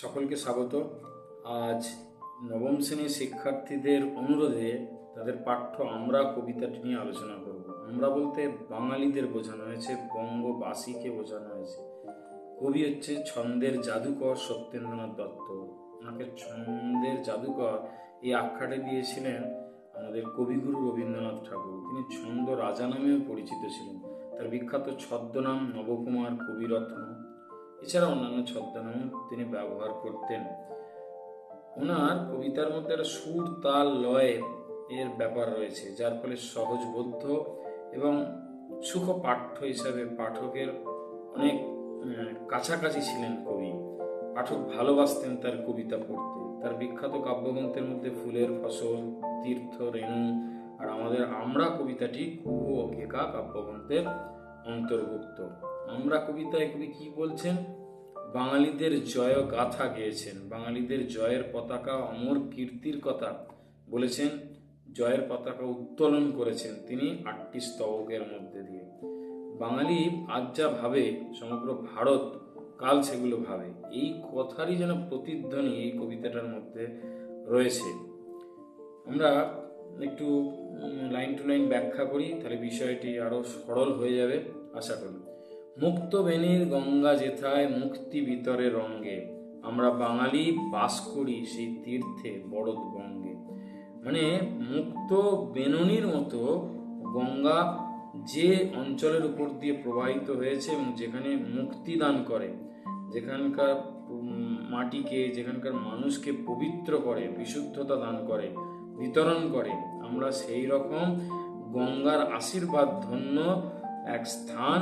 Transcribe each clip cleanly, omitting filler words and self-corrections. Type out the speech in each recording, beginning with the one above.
সকলকে স্বাগত। আজ নবম শ্রেণীর শিক্ষার্থীদের অনুরোধে তাদের পাঠ্য আমরা কবিতাটি নিয়ে আলোচনা করব। আমরা বলতে বাঙালিদের বোঝানো হয়েছে, বঙ্গবাসীকে বোঝানো হয়েছে। কবি হচ্ছে ছন্দের জাদুকর সত্যেন্দ্রনাথ দত্ত। ওনাকে ছন্দের জাদুকর এই আখ্যাটা দিয়েছিলেন আমাদের কবিগুরু রবীন্দ্রনাথ ঠাকুর। তিনি ছন্দ রাজা নামেও পরিচিত ছিলেন। তার বিখ্যাত ছদ্মনাম নবকুমার কবিরত্ন, এছাড়া অন্যান্য ছদ্মনামও তিনি ব্যবহার করতেন। ওনার কবিতার মধ্যে একটা সুর, তাল, লয় এর ব্যাপার রয়েছে, যার ফলে সহজবোধ্য এবং সুখপাঠ্য হিসাবে পাঠকের অনেক কাছাকাছি ছিলেন কবি। পাঠক ভালোবাসতেন তার কবিতা পড়তে। তার বিখ্যাত কাব্যগ্রন্থের মধ্যে ফুলের ফসল, তীর্থ, রেণু আর আমাদের আমরা কবিতাটি কুহু ও কেকা কাব্যগ্রন্থের অন্তর্ভুক্ত। আমরা কবিতায় কবি কি বলছেন? বাঙালিদের জয় গাথা গেয়েছেন, বাঙালিদের জয়ের পতাকা, অমর কীর্তির কথা বলেছেন। জয়ের পতাকা উত্তোলন করেছেন তিনি 8টি স্তবকের মধ্যে দিয়ে। বাঙালি আজ যা ভাবে সমগ্র ভারত কাল সেগুলো ভাবে, এই কথারই যেন প্রতিধ্বনি এই কবিতাটার মধ্যে রয়েছে। আমরা একটু লাইন টু লাইন ব্যাখ্যা করি, তাহলে বিষয়টি আরো সরল হয়ে যাবে আশা করি। মুক্ত বেনির গঙ্গা যেথায় মুক্তি ভিতরে রঙ্গে, আমরা বাঙালি বাস করি সেই তীর্থে বড়দ বঙ্গে। মানে মুক্ত বেননির মতো গঙ্গা যে অঞ্চলের উপর দিয়ে প্রবাহিত হয়েছে এবং যেখানে মুক্তি দান করে, যেখানকার মাটিকে, যেখানকার মানুষকে পবিত্র করে, বিশুদ্ধতা দান করে, বিতরণ করে, আমরা সেই রকম গঙ্গার আশীর্বাদ ধন্য এক স্থান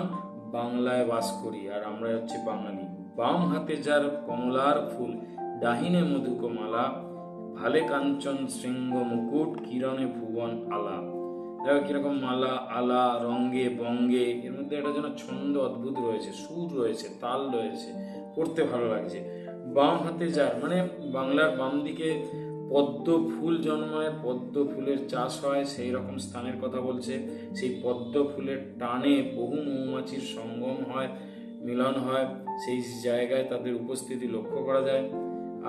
বাংলায় বাস করি। আর আমরা হচ্ছে বাঙালি। বাম হাতে যার কমলার ফুল, ডাহিনে মধুকমালা, ভালে কাঞ্চন শৃঙ্গ মুকুট, কিরণে ভুবন আলা। দেখো কিরকম মালা, আলা, রঙ্গে, বঙ্গে, এর মধ্যে একটা যেন ছন্দ অদ্ভুত রয়েছে, সুর রয়েছে, তাল রয়েছে, পড়তে ভালো লাগছে। বাম হাতে যার মানে বাংলার বাম দিকে পদ্ম ফুল জন্মায়, পদ্ম ফুলের চাষ হয়, সেই রকম স্থানের কথা বলছে। সেই পদ্ম ফুলের টানে বহু মৌমাছির সঙ্গম হয়, মিলন হয়, সেই জায়গায় তাদের উপস্থিতি লক্ষ্য করা যায়।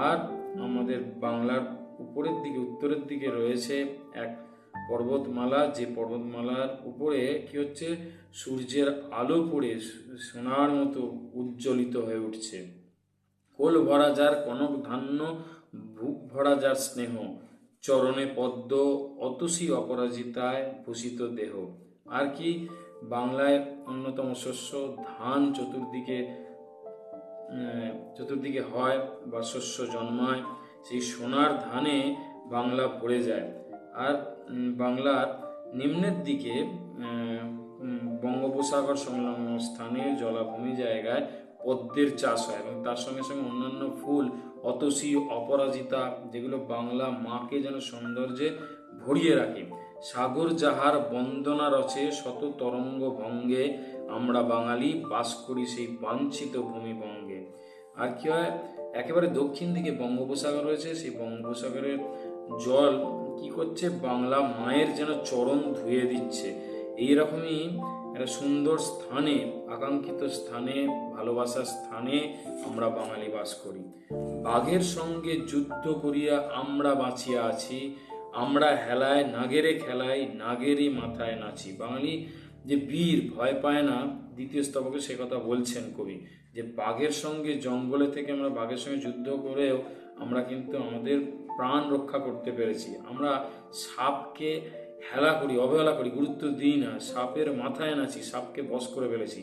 আর আমাদের বাংলার উপরের দিকে, উত্তরের দিকে রয়েছে এক পর্বতমালা, যে পর্বতমালার উপরে কি হচ্ছে, সূর্যের আলো পড়ে সোনার মতো উজ্জ্বলিত হয়ে উঠছে। কোল ভরা যার কনক ধান্য, বুক ভরা যার স্নেহ, চরণে পদ্ম, অতসী অপরাজিতায় ভূষিত দেহ। আর কি, বাংলায় অন্যতম শস্য ধান চতুর্দিকে হয় বা শস্য জন্মায়, সেই সোনার ধানে বাংলা ভরে যায়। আর বাংলার নিম্নের দিকে বঙ্গোপসাগর সংলগ্ন স্থানে জলাভূমি জায়গায় পদ্মের চাষ হয় এবং তার সঙ্গে সঙ্গে অন্যান্য ফুল, অতসী, অপরাজিতা, যেগুলো বাংলা মাকে যেন সৌন্দর্যে ভরিয়ে রাখে। সাগর যাহার বন্দনা রচে, শত তরঙ্গ ভঙ্গে, আমরা বাঙালি বাস করি সেই বাঞ্ছিত ভূমিভঙ্গে। আর কি হয়, একেবারে দক্ষিণ দিকে বঙ্গোপসাগর রয়েছে, সেই বঙ্গোপসাগরের জল কি করছে, বাংলা মায়ের যেন চরণ ধুয়ে দিচ্ছে। এইরকমই একটা সুন্দর স্থানে, আকাঙ্ক্ষিত স্থানে, ভালোবাসার স্থানে আমরা বাঙালি বাস করি। বাঘের সঙ্গে যুদ্ধ করিয়া আমরা বাঁচিয়া আছি, আমরা হেলায় নাগেরে খেলায়, নাগেরই মাথায় নাচি। বাঙালি যে বীর, ভয় পায় না, দ্বিতীয় স্তবকে সে কথা বলছেন কবি, যে বাঘের সঙ্গে, জঙ্গলে থেকে আমরা বাঘের সঙ্গে যুদ্ধ করেও আমরা কিন্তু আমাদের প্রাণ রক্ষা করতে পেরেছি। আমরা সাপকে হেলা করি, অবহেলা করি, গুরুত্ব দিই না, সাপের মাথায় নাচি, সাপকে বশ করে ফেলেছি।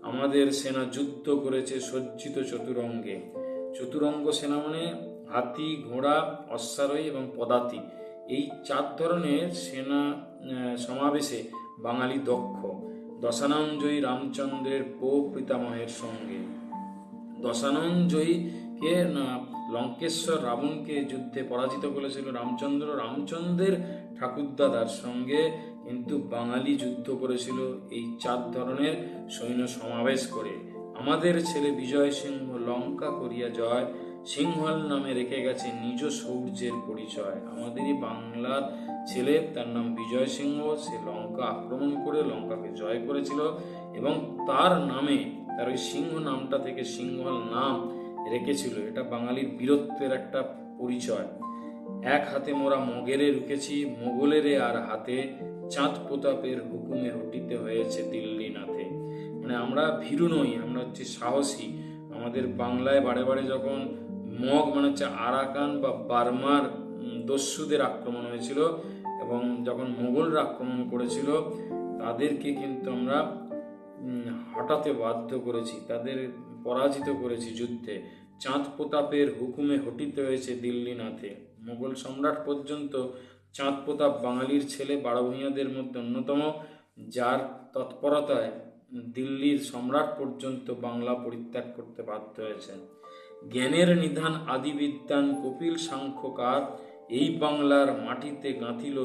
আমাদের সেনা যুদ্ধ করেছে সজ্জিত চতুরঙ্গে। চতুরঙ্গ সেনা মানে হাতি, ঘোড়া, অশ্বারোহী এবং পদাতি। এই 4 ধরনের সেনা সমাবেশে বাঙালি দক্ষ। দশাননজয়ী রামচন্দ্রের পিতামহের সঙ্গে, দশাননজয়ী কে না, লঙ্কেশ্বর রাবণকে যুদ্ধে পরাজিত করেছিল রামচন্দ্র। রামচন্দ্রের ঠাকুরদাদার সঙ্গে কিন্তু বাঙালি যুদ্ধ করেছিল এই 4 ধরনের সৈন্য সমাবেশ করে। আমাদের ছেলে বিজয় সিংহ লঙ্কা করিয়া জয়, সিংহল নামে রেখে গেছে নিজ শৌর্যের পরিচয়। আমাদেরই বাংলার ছেলে, তার নাম বিজয় সিংহ, সে লঙ্কা আক্রমণ করে লঙ্কাকে জয় করেছিল এবং তার নামে, তার ওই সিংহ নামটা থেকে সিংহল নাম রেখেছিল। এটা বাঙালির বীরত্বের একটা পরিচয়। এক হাতে মোরা মগেরে রুকেছি, মোগলেরে আর হাতে, চাঁদ প্রতাপের হুকুমে হটিতে হয়েছে দিল্লি নাথে। মানে আমরা ভীরু নই, আমরা হচ্ছে সাহসী। আমাদের বাংলায় বারে বারে যখন মগ মানে হচ্ছে আরাকান বা বার্মার দস্যুদের আক্রমণ হয়েছিল এবং যখন মোগলরা আক্রমণ করেছিল, তাদেরকে কিন্তু আমরা হটাতে বাধ্য করেছি, তাদের পরাজিত করেছি যুদ্ধে। চাঁদ প্রতাপের হুকুমে হটিতে হয়েছে দিল্লি নাথে। মোগল সম্রাট পর্যন্ত চাঁদ প্রতাপ বাঙালির ছেলে, বারোভূঁইয়াদের মধ্যে অন্যতম, যার তৎপরতায় দিল্লির সম্রাট পর্যন্ত বাংলা পরিত্যাগ করতে বাধ্য হয়েছেন। জ্ঞানের নিধান আদিবিদ্যান কপিল সাংখ্যকার, এই বাংলার মাটিতে গাঁথিল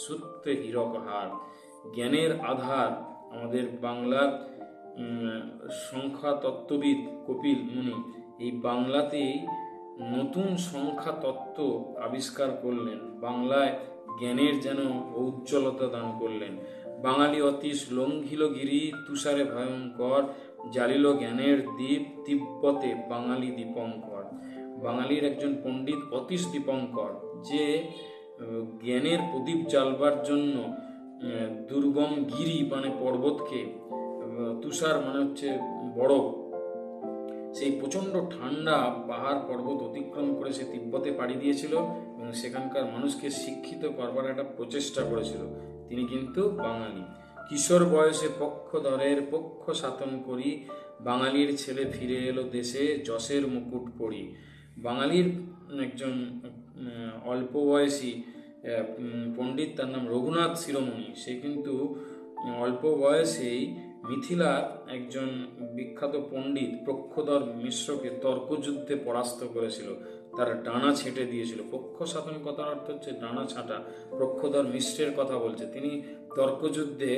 সূত্রে হীরকহার। জ্ঞানের আধার আমাদের বাংলার সংখ্যা তত্ত্ববিদ কপিল মুনি এই বাংলাতেই নতুন সংখ্যা তত্ত্ব আবিষ্কার করলেন, বাংলায় জ্ঞানের যেন ঔজ্জ্বলতা দান করলেন। বাঙালি অতীশ লঙ্ঘিল গিরি তুষারে ভয়ঙ্কর, জ্বালিল জ্ঞানের দ্বীপ তিব্বতে বাঙালি দীপঙ্কর। বাঙালির একজন পণ্ডিত অতীশ দীপঙ্কর, যে জ্ঞানের প্রদীপ জ্বালবার জন্য দুর্গম গিরি মানে পর্বতকে, তুষার মানে হচ্ছে বরফ, সেই প্রচণ্ড ঠান্ডা পাহাড় পর্বত অতিক্রম করে সে তিব্বতে পাড়ি দিয়েছিল এবং সেখানকার মানুষকে শিক্ষিত করবার একটা প্রচেষ্টা করেছিল। তিনি কিন্তু বাঙালি। কিশোর বয়সে পক্ষধরের পক্ষ সাধন করি, বাঙালির ছেলে ফিরে এলো দেশে যশের মুকুট পরি। বাঙালির একজন অল্প বয়সী পণ্ডিত, তার নাম রঘুনাথ শিরোমণি। সে কিন্তু অল্প বয়সেই মিথিলার একজন বিখ্যাত পণ্ডিত পক্ষধর মিশ্রকে তর্কযুদ্ধে পরাস্ত করেছিল, তার ডানা ছেঁটে দিয়েছিল। পক্ষ সাধন কথার অর্থ হচ্ছে ডানা ছাঁটা। পক্ষধর মিশ্রের কথা বলছে। তিনি তর্কযুদ্ধে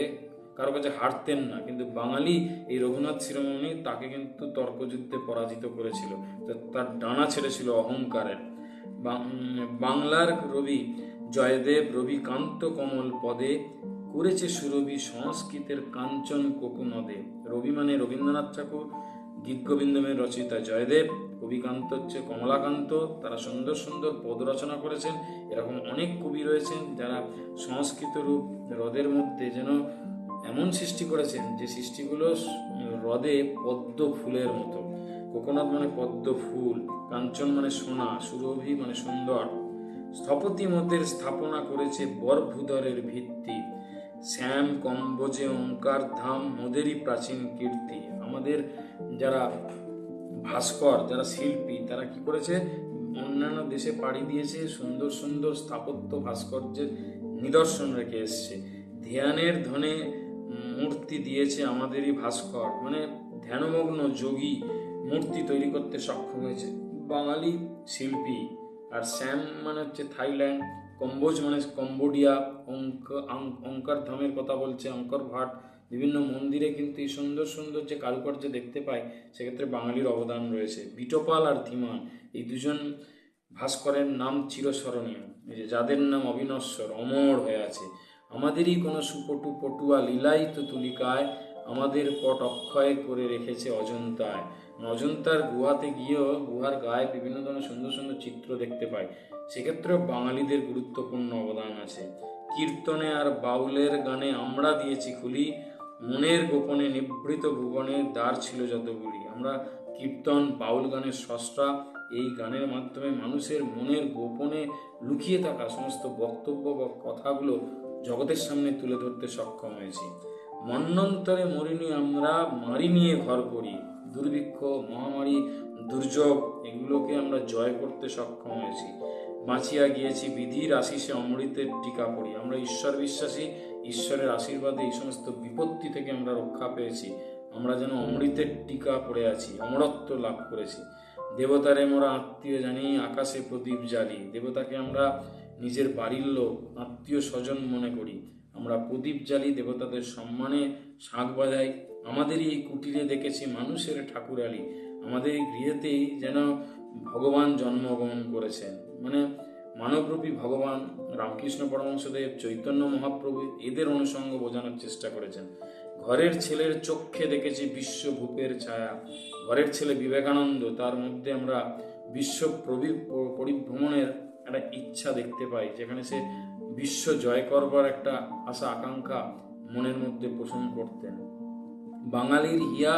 কারো কাছে হারতেন না, কিন্তু বাঙালি এই রঘুনাথ শিরোমণি তাকে কিন্তু তর্কযুদ্ধে পরাজিত করেছিল, তার ডানা ছেড়েছিল অহংকারের। বাংলার রবি জয়দেব রবি কান্ত কমল পদে, করেছে সুরভি সংস্কৃতের কাঞ্চন কোকুনদে। রবি মানে রবীন্দ্রনাথ ঠাকুর, গীতগোবিন্দমের রচয়িতা জয়দেব, কবিকান্ত হচ্ছে কমলাকান্ত। তারা সুন্দর সুন্দর পদ রচনা করেছেন। এরকম অনেক কবি রয়েছেন যারা সংস্কৃত রূপ হ্রদের মধ্যে যেন এমন সৃষ্টি করেছেন যে সৃষ্টিগুলো হ্রদে পদ্ম ফুলের মতো। কোকোনাথ মানে পদ্ম ফুল, কাঞ্চন মানে সোনা, সুরভি মানে সুন্দর। স্থপতি মতের স্থাপনা করেছে বরভূধরের ভিত্তি, শ্যাম কম্বোজে ওঙ্কার ধাম মোদেরই প্রাচীন কীর্তি। আমাদের যারা ভাস্কর, যারা শিল্পী, তারা কি করেছে, অন্যান্য দেশে পাড়ি দিয়েছে, সুন্দর সুন্দর স্থাপত্য ভাস্কর্যের নিদর্শন রেখে এসছে। ধ্যানের ধনে মূর্তি দিয়েছে আমাদেরই ভাস্কর, মানে ধ্যানমগ্ন যোগী মূর্তি তৈরি করতে সক্ষম হয়েছে বাঙালি শিল্পী। আর শ্যাম মানে হচ্ছে থাইল্যান্ড, কম্বোজ মানে কম্বোডিয়া, অঙ্কার ধামের কথা বলছে অঙ্কর ভাট। বিভিন্ন মন্দিরে কিন্তু এই সুন্দর সুন্দর যে কারুকার্য দেখতে পাই, সেক্ষেত্রে বাঙালির অবদান রয়েছে। বিটোপাল আর ধীমান এই দুজন ভাস্করের নাম চিরস্মরণীয়, যাদের নাম অবিনশ্বর, অমর হয়ে আছে। আমাদেরই কোনো সুপটু পটুয়া লীলায়িত তুলিকায়, আমাদের পট অক্ষয় করে রেখেছে অজন্তায়। অজন্তার গুহাতে গিয়েও গুহার গায়ে বিভিন্ন ধরনের সুন্দর সুন্দর চিত্র দেখতে পাই, সেক্ষেত্রেও বাঙালিদের গুরুত্বপূর্ণ অবদান আছে। কীর্তনে আর বাউলের গানে আমরা দিয়েছি খুলি, মনের গোপনে নিভৃত ভুবনের দ্বার ছিল যতগুলি। আমরা কীর্তন বাউল গানের স্রষ্টা। এই গানের মাধ্যমে মানুষের মনের গোপনে লুকিয়ে থাকা সমস্ত বক্তব্য বা কথাগুলো জগতের সামনে তুলে ধরতে সক্ষম হয়েছি। মন্বন্তরে মরিনি আমরা, মারি নিয়ে ঘর করি। দুর্ভিক্ষ, মহামারী, দুর্যোগ এগুলোকে আমরা জয় করতে সক্ষম হয়েছি। বাঁচিয়া গিয়েছি বিধির আশিসে অমৃতের টিকা পড়ি। আমরা ঈশ্বর বিশ্বাসী, ঈশ্বরের আশীর্বাদে এই সমস্ত বিপত্তি থেকে আমরা রক্ষা পেয়েছি। আমরা যেন অমৃতের টিকা পড়ে আছি, অমরত্ব লাভ করেছি। দেবতারে মোরা আত্মীয় জানি, আকাশে প্রদীপ জ্বালি। দেবতাকে আমরা নিজের বাড়ির লোক, আত্মীয় স্বজন মনে করি। আমরা প্রদীপ জ্বালি, দেবতাদের সম্মানে শাঁখ বাজাই। আমাদেরই এই কুটিরে দেখেছি মানুষের ঠাকুরালি। আমাদের এই গৃহেতেই যেন ভগবান জন্মগ্রহণ করেছেন, মানে মানবরূপী ভগবান রামকৃষ্ণ পরমহংসদেব, চৈতন্য মহাপ্রভু এদের অনুষঙ্গ বোঝানোর চেষ্টা করেছেন। ঘরের ছেলের চক্ষে দেখেছি বিশ্বভূপের ছায়া। ঘরের ছেলে বিবেকানন্দ, তার মধ্যে আমরা বিশ্ব পরিভ্রমণের একটা ইচ্ছা দেখতে পাই, যেখানে সে বিশ্ব জয় করবার একটা আশা আকাঙ্ক্ষা মনের মধ্যে পোষণ করতেন। বাঙালির হিয়া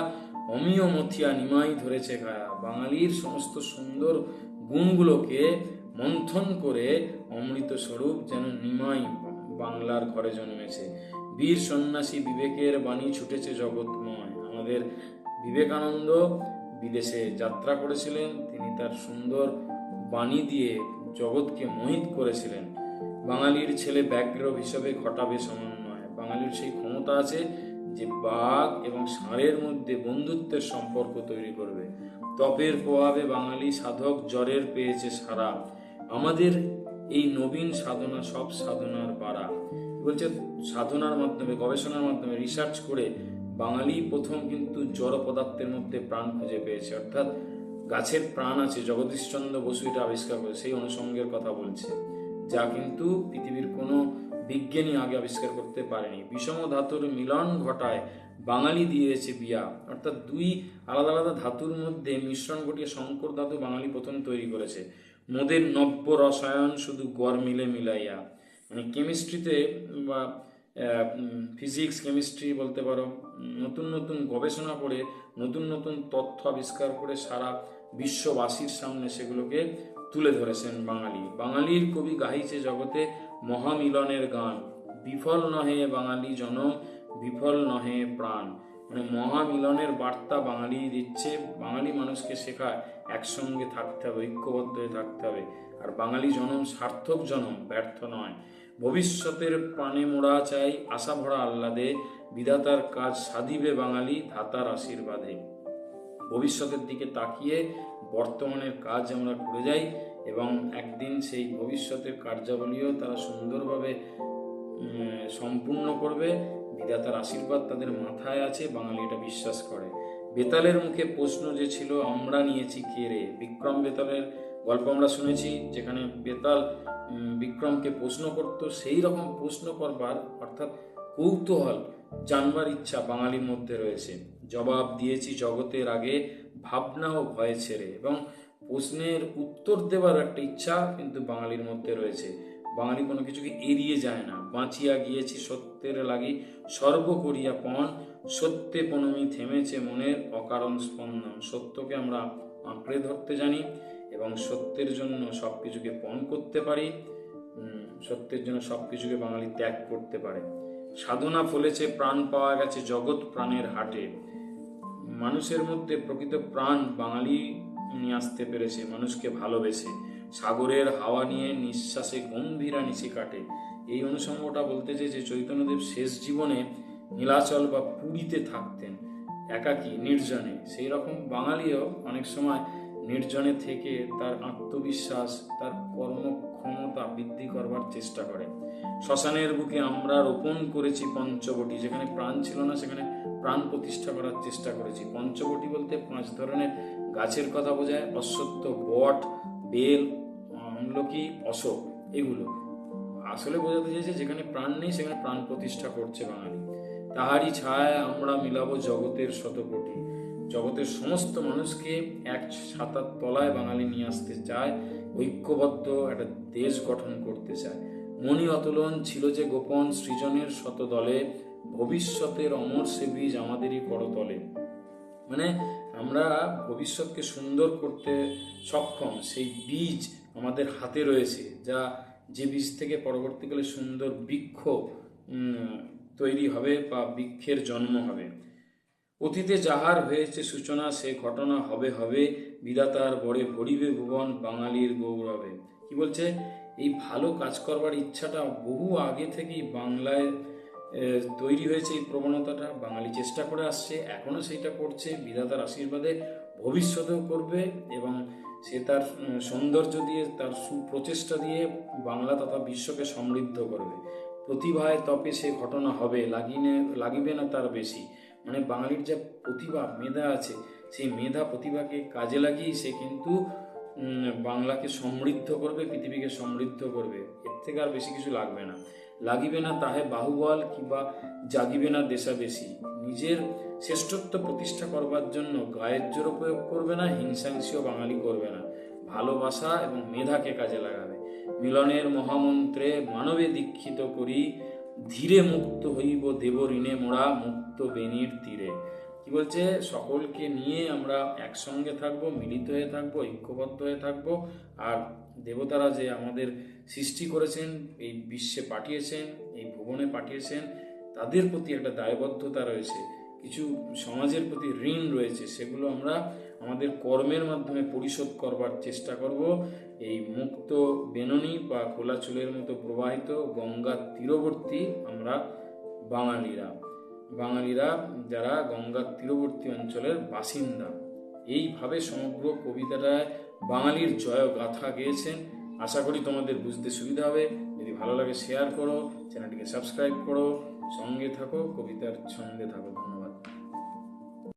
অমিয় মথিয়া নিমাই ধরেছে খায়া। বাঙালির সমস্ত সুন্দর গুণগুলোকে মন্থন করে অমৃত স্বরূপ যেন নিমাই বাংলার ঘরে জন্মেছে। বীর সন্ন্যাসী বিবেকের বাণী ছুটেছে জগৎময়। আমাদের বিবেকানন্দ বিদেশে যাত্রা করেছিলেন, তিনি তার সুন্দর বাণী দিয়ে জগৎকে মোহিত করেছিলেন। বাঙালির ছেলে ব্যাঘ্র হিসেবে ঘটাবে সমন্বয়। বাঙালির সেই ক্ষমতা আছে যে বাঘ এবং ষাঁড়ের মধ্যে বন্ধুত্বের সম্পর্ক তৈরি করবে। তপের প্রভাবে বাঙালি সাধক জ্বরের পেয়েছে সারা। আমাদের এই নবীন সাধনা সব সাধনার বাড়া। বলছে সাধনার মাধ্যমে, গবেষণার মাধ্যমে, রিসার্চ করে বাঙালি প্রথম কিন্তু জড় পদার্থের মধ্যে প্রাণ খুঁজে পেয়েছে, অর্থাৎ গাছের প্রাণ আছে। জগদীশচন্দ্র বসু এটা আবিষ্কার করে, সেই অনুষঙ্গের কথা বলছে, যা কিন্তু পৃথিবীর কোনো বিজ্ঞানী আগে আবিষ্কার করতে পারেনি। বিষম ধাতুর মিলন ঘটায় বাঙালি দিয়েছে বিয়া, অর্থাৎ দুই আলাদা আলাদা ধাতুর মধ্যে মিশ্রণ ঘটিয়ে শঙ্কর ধাতু বাঙালি প্রথম তৈরি করেছে। মোদের নব্য রসায়ন শুধু গড় মিলে মিলাইয়া, মানে কেমিস্ট্রিতে বা ফিজিক্স কেমিস্ট্রি বলতে পারো, নতুন নতুন গবেষণা করে নতুন নতুন তথ্য আবিষ্কার করে সারা বিশ্ববাসীর সামনে সেগুলোকে তুলে ধরেছেন বাঙালি। বাঙালির কবি গাহিছে জগতে মহামিলনের গান। বিফল নহে বাঙালি জনম, বিফল নহে প্রাণ। মানে মহামিলনের বার্তা বাঙালি দিচ্ছে। বাঙালি মানুষকে শেখায় একসঙ্গে থাকতে হবে, ঐক্যবদ্ধ হয়ে থাকতে হবে। আর বাঙালি জনম সার্থক জনম, ব্যর্থ নয়। ভবিষ্যতের প্রাণে মোড়া চাই আশা ভরা আহ্লাদে, বিধাতার কাজ সাধিবে বাঙালি ধাতার আশীর্বাদে। ভবিষ্যতের দিকে তাকিয়ে বর্তমানের কাজ আমরা করে যাই এবং একদিন সেই ভবিষ্যতের কার্যাবলীও তারা সুন্দরভাবে সম্পূর্ণ করবে। বিধাতার আশীর্বাদ তাদের মাথায় আছে, বাঙালি এটা বিশ্বাস করে। বেতালের মুখে প্রশ্ন যে ছিল আমরা নিয়েছি কে রে। বিক্রম বেতালের গল্প আমরা শুনেছি, যেখানে বেতাল বিক্রমকে প্রশ্ন করত। সেই রকম প্রশ্ন করবার অর্থাৎ কৌতূহল জানবার ইচ্ছা বাঙালির মধ্যে রয়েছে। জবাব দিয়েছি জগতের আগে ভাবনা ও ভয় ছেড়ে, এবং প্রশ্নের উত্তর দেবার একটা ইচ্ছা কিন্তু বাঙালির মধ্যে রয়েছে। বাঙালি কোনো কিছুকে এড়িয়ে যায় না। বাঁচিয়া গিয়েছি সত্যের লাগি সর্ব করিয়া পণ, সত্যে প্রণমী থেমেছে মনের অকারণ স্পন্দন। সত্যকে আমরা আঁকড়ে ধরতে জানি এবং সত্যের জন্য সবকিছুকে পণ করতে পারি। সত্যের জন্য সবকিছুকে বাঙালি ত্যাগ করতে পারে। সাধনা ফলেছে প্রাণ পাওয়া গেছে জগৎ প্রাণের হাটে। মানুষের মধ্যে প্রকৃত প্রাণ বাঙালি নিয়ে আসতে পেরেছে, মানুষকে ভালোবেসে। সাগরের হাওয়া নিয়ে নিঃশ্বাসে গম্ভীরা নিশি কাটে। এই অনুষঙ্গটা বলতে যে চৈতন্যদেব শেষ জীবনে নীলাচল বা পুরীতে থাকতেন একাকী নির্জনে, সেই রকম বাঙালিও অনেক সময় নির্জনে থেকে তার আত্মবিশ্বাস, তার কর্মক্ষমতা বৃদ্ধি করবার চেষ্টা করে। শ্মশানের বুকে আমরা রোপণ করেছি পঞ্চবটি। যেখানে প্রাণ ছিল না সেখানে প্রাণ প্রতিষ্ঠা করার চেষ্টা করেছি। পঞ্চবটি বলতে 5 ধরনের গাছের কথা বোঝায়। অশ্বত্থ, বট, বেল, আমলকি, অশোক, এগুলো আসলে বোঝাতে চেয়েছে যেখানে প্রাণ নেই সেখানে প্রাণ প্রতিষ্ঠা করছে বাঙালি। তাহারই ছায় আমরা মিলাবো জগতের শতকোটি। জগতের সমস্ত মানুষকে এক ছাতার তলায় বাঙালি নিয়ে আসতে চায়, ঐক্যবদ্ধ একটা দেশ গঠন করতে চায়। মণি অতুলন ছিল যে গোপন সৃজনের শতদলে, ভবিষ্যতের অমর সে বীজ আমাদেরই করতলে। মানে আমরা ভবিষ্যৎকে সুন্দর করতে সক্ষম, সেই বীজ আমাদের হাতে রয়েছে, যে বীজ থেকে পরবর্তীকালে সুন্দর বৃক্ষ তৈরি হবে বা বৃক্ষের জন্ম হবে। অতীতে যাহার হয়েছে সূচনা সে ঘটনা হবে হবে, বিধাতার বরে ভরিবে ভুবন বাঙালির গৌরবে। কি বলছে? এই ভালো কাজ করবার ইচ্ছাটা বহু আগে থেকেই বাংলায় তৈরি হয়েছে। এই প্রবণতাটা বাঙালি চেষ্টা করে আসছে, এখনো সেইটা করছে। বিধাতার আশীর্বাদে ভবিষ্যতেও করবে এবং সে তার সৌন্দর্য দিয়ে, তার সুপ্রচেষ্টা দিয়ে বাংলা তথা বিশ্বকে সমৃদ্ধ করবে। প্রতিভায় তপে সে ঘটনা হবে, লাগিবে না তার বেশি। মানে বাঙালির যে প্রতিভা, মেধা আছে, সেই মেধা প্রতিভাকে কাজে লাগিয়ে সে কিন্তু বাংলাকে সমৃদ্ধ করবে, পৃথিবীকে সমৃদ্ধ করবে। এর থেকে আর বেশি কিছু লাগবে না। লাগিবে না তাহে বাহুবল, কিংবা জাগিবে না দেশাবেশী। নিজের শ্রেষ্ঠত্ব প্রতিষ্ঠা করবার জন্য গায়ের জোর প্রয়োগ করবে না, হিংসাংসীও বাঙালি করবে না। ভালোবাসা এবং মেধাকে কাজে লাগাবে। মিলনের মহামন্ত্রে মানবে দীক্ষিত করি, ধীরে মুক্ত হইব দেব ঋণে মোড়া, মুক্ত বেনির তীরে। কি বলছে? সকলকে নিয়ে আমরা একসঙ্গে থাকবো, মিলিত হয়ে থাকবো, ঐক্যবদ্ধ হয়ে থাকবো। আর দেবতারা যে আমাদের সৃষ্টি করেছেন, এই বিশ্বে পাঠিয়েছেন, এই ভুবনে পাঠিয়েছেন, তাদের প্রতি একটা দায়বদ্ধতা রয়েছে, কিছু সমাজের প্রতি ঋণ রয়েছে, সেগুলো আমরা আমাদের কর্মের মাধ্যমে পরিশোধ করবার চেষ্টা করব। এই মুক্ত বেননি বা খোলা চুলের মতো প্রবাহিত গঙ্গার তীরবর্তী আমরা বাঙালিরা যারা গঙ্গার তীরবর্তী অঞ্চলের বাসিন্দা। এইভাবে সমগ্র কবিতাটায় বাঙালির জয় গাথা গেয়েছেন। আশা করি তোমাদের বুঝতে সুবিধা হবে। যদি ভালো লাগে শেয়ার করো, চ্যানেলটিকে সাবস্ক্রাইব করো, সঙ্গে থাকো, কবিতার ছন্দে থাকো।